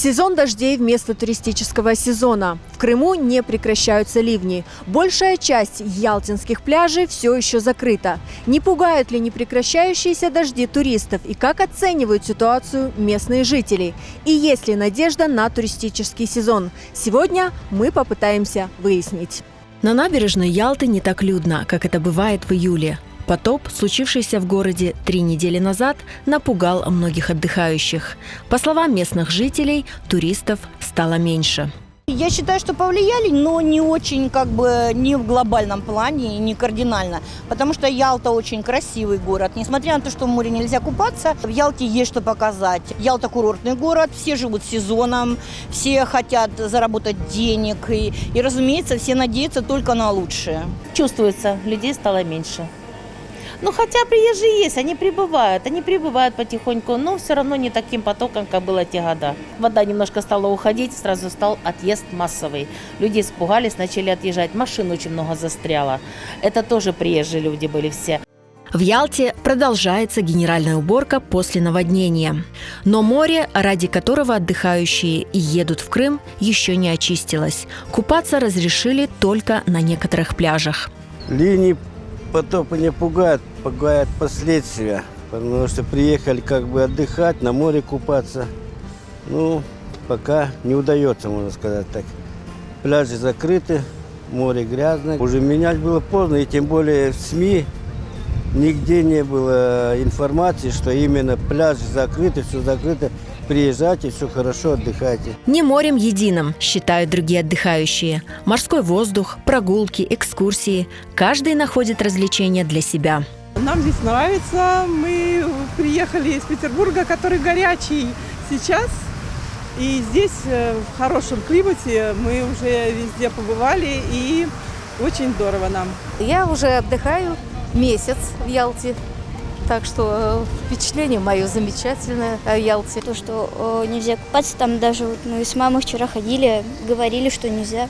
Сезон дождей вместо туристического сезона. В Крыму не прекращаются ливни. Большая часть ялтинских пляжей все еще закрыта. Не пугают ли непрекращающиеся дожди туристов и как оценивают ситуацию местные жители? И есть ли надежда на туристический сезон? Сегодня мы попытаемся выяснить. На набережной Ялты не так людно, как это бывает в июле. Потоп, случившийся в городе 3 недели назад, напугал многих отдыхающих. По словам местных жителей, туристов стало меньше. Я считаю, что повлияли, но не очень, не в глобальном плане и не кардинально. Потому что Ялта очень красивый город. Несмотря на то, что в море нельзя купаться, в Ялте есть что показать. Ялта курортный город, все живут сезоном, все хотят заработать денег. И, разумеется, все надеются только на лучшее. Чувствуется, людей стало меньше. Ну, хотя приезжие есть, они прибывают потихоньку, но все равно не таким потоком, как было те года. Вода немножко стала уходить, сразу стал отъезд массовый. Люди испугались, начали отъезжать, машин очень много застряло. Это тоже приезжие люди были все. В Ялте продолжается генеральная уборка после наводнения. Но море, ради которого отдыхающие едут в Крым, еще не очистилось. Купаться разрешили только на некоторых пляжах. Линии потопа не пугают последствия, потому что приехали отдыхать, на море купаться. Пока не удается, можно сказать так. Пляжи закрыты, море грязное. Уже менять было поздно, и тем более в СМИ нигде не было информации, что именно пляжи закрыты, все закрыто. Приезжайте, все хорошо, отдыхайте. Не морем единым, считают другие отдыхающие. Морской воздух, прогулки, экскурсии. Каждый находит развлечения для себя. Нам здесь нравится. Мы приехали из Петербурга, который горячий сейчас. И здесь в хорошем климате мы уже везде побывали. И очень здорово нам. Я уже отдыхаю месяц в Ялте. Так что впечатление мое замечательное о Ялте. То, что нельзя купаться, там даже мы с мамой вчера ходили, говорили, что нельзя.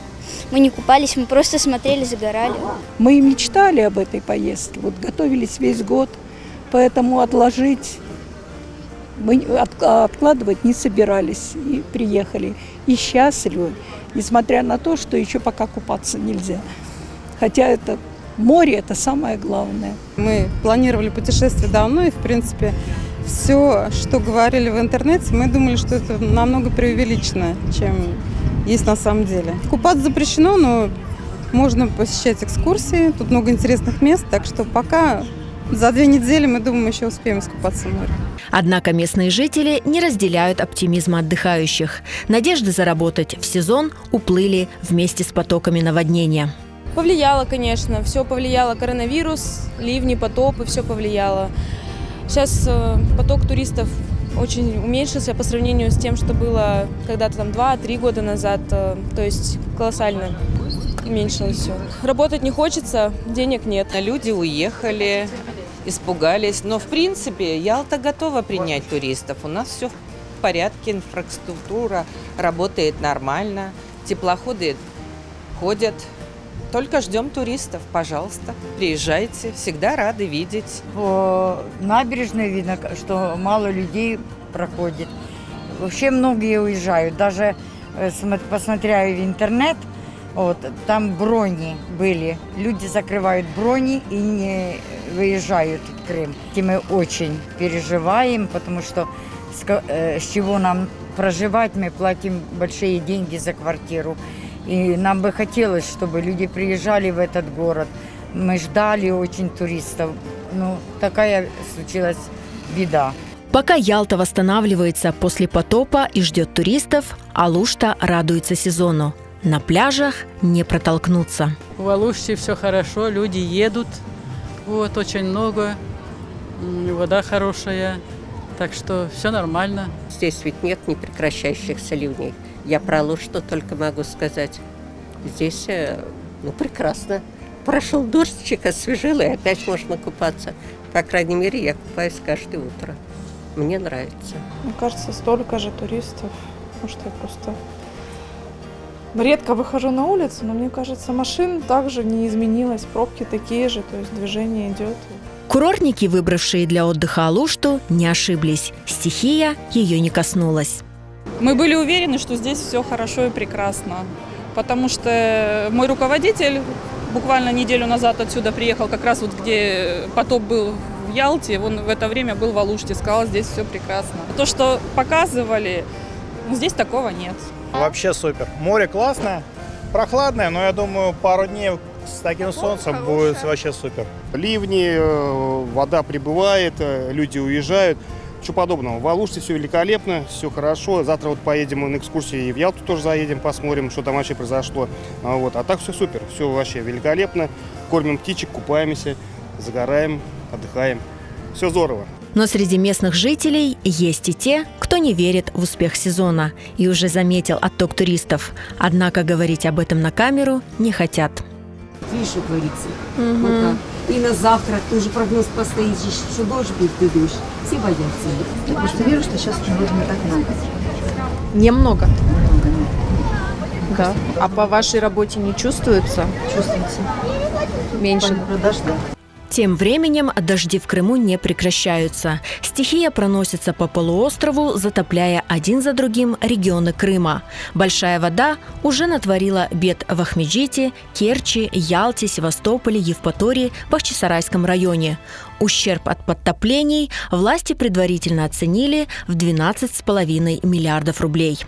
Мы не купались, мы просто смотрели, загорали. Мы мечтали об этой поездке, готовились весь год, поэтому отложить, мы откладывать не собирались и приехали. И счастливы, несмотря на то, что еще пока купаться нельзя. Хотя море – это самое главное. Мы планировали путешествие давно, и, в принципе, все, что говорили в интернете, мы думали, что это намного преувеличено, чем есть на самом деле. Купаться запрещено, но можно посещать экскурсии, тут много интересных мест, так что пока за 2 недели, мы думаем, еще успеем искупаться в море. Однако местные жители не разделяют оптимизма отдыхающих. Надежды заработать в сезон уплыли вместе с потоками наводнения. Повлияло, конечно, все повлияло. Коронавирус, ливни, потопы, все повлияло. Сейчас поток туристов очень уменьшился по сравнению с тем, что было когда-то 2-3 года назад. То есть колоссально уменьшилось все. Работать не хочется, денег нет. Люди уехали, испугались. Но, в принципе, Ялта готова принять туристов. У нас все в порядке, инфраструктура работает нормально, теплоходы ходят. Только ждем туристов, пожалуйста, приезжайте, всегда рады видеть. По набережной видно, что мало людей проходит. Вообще многие уезжают, даже посмотря в интернет, там брони были. Люди закрывают брони и не выезжают в Крым. И мы очень переживаем, потому что с чего нам проживать, мы платим большие деньги за квартиру. И нам бы хотелось, чтобы люди приезжали в этот город. Мы ждали очень туристов. Такая случилась беда. Пока Ялта восстанавливается после потопа и ждет туристов, Алушта радуется сезону. На пляжах не протолкнуться. В Алуште все хорошо, люди едут. Очень много. Вода хорошая. Так что все нормально. Здесь ведь нет непрекращающихся ливней. Я про Алушту только могу сказать. Здесь, прекрасно. Прошел дождичек, освежил, и опять можно купаться. По крайней мере, я купаюсь каждое утро. Мне нравится. Мне кажется, столько же туристов. Может, я просто редко выхожу на улицу, но мне кажется, машин также не изменилось. Пробки такие же, то есть движение идет. Курортники, выбравшие для отдыха Алушту, не ошиблись. Стихия ее не коснулась. Мы были уверены, что здесь все хорошо и прекрасно, потому что мой руководитель буквально неделю назад отсюда приехал, как раз вот где потоп был в Ялте, он в это время был в Алуште, сказал, здесь все прекрасно. То, что показывали, здесь такого нет. Вообще супер. Море классное, прохладное, но я думаю, пару дней с таким солнцем будет вообще супер. Ливни, вода прибывает, люди уезжают. Ничего подобного. В Алуште все великолепно, все хорошо. Завтра вот поедем на экскурсии и в Ялту тоже заедем, посмотрим, что там вообще произошло. Вот. А так все супер, все вообще великолепно. Кормим птичек, купаемся, загораем, отдыхаем. Все здорово. Но среди местных жителей есть и те, кто не верит в успех сезона и уже заметил отток туристов. Однако говорить об этом на камеру не хотят. Видишь, что творится. Вот так. И на завтра тоже прогноз постоит, что дождь будет, и дождь. Все боятся. Я просто верю, что сейчас народу не так много. Немного. Да. А по вашей работе не чувствуется? Чувствуется. Меньше. Дождя. Тем временем дожди в Крыму не прекращаются. Стихия проносится по полуострову, затопляя один за другим регионы Крыма. Большая вода уже натворила бед в Ахмеджите, Керчи, Ялте, Севастополе, Евпатории, Бахчисарайском районе. Ущерб от подтоплений власти предварительно оценили в 12,5 миллиардов рублей.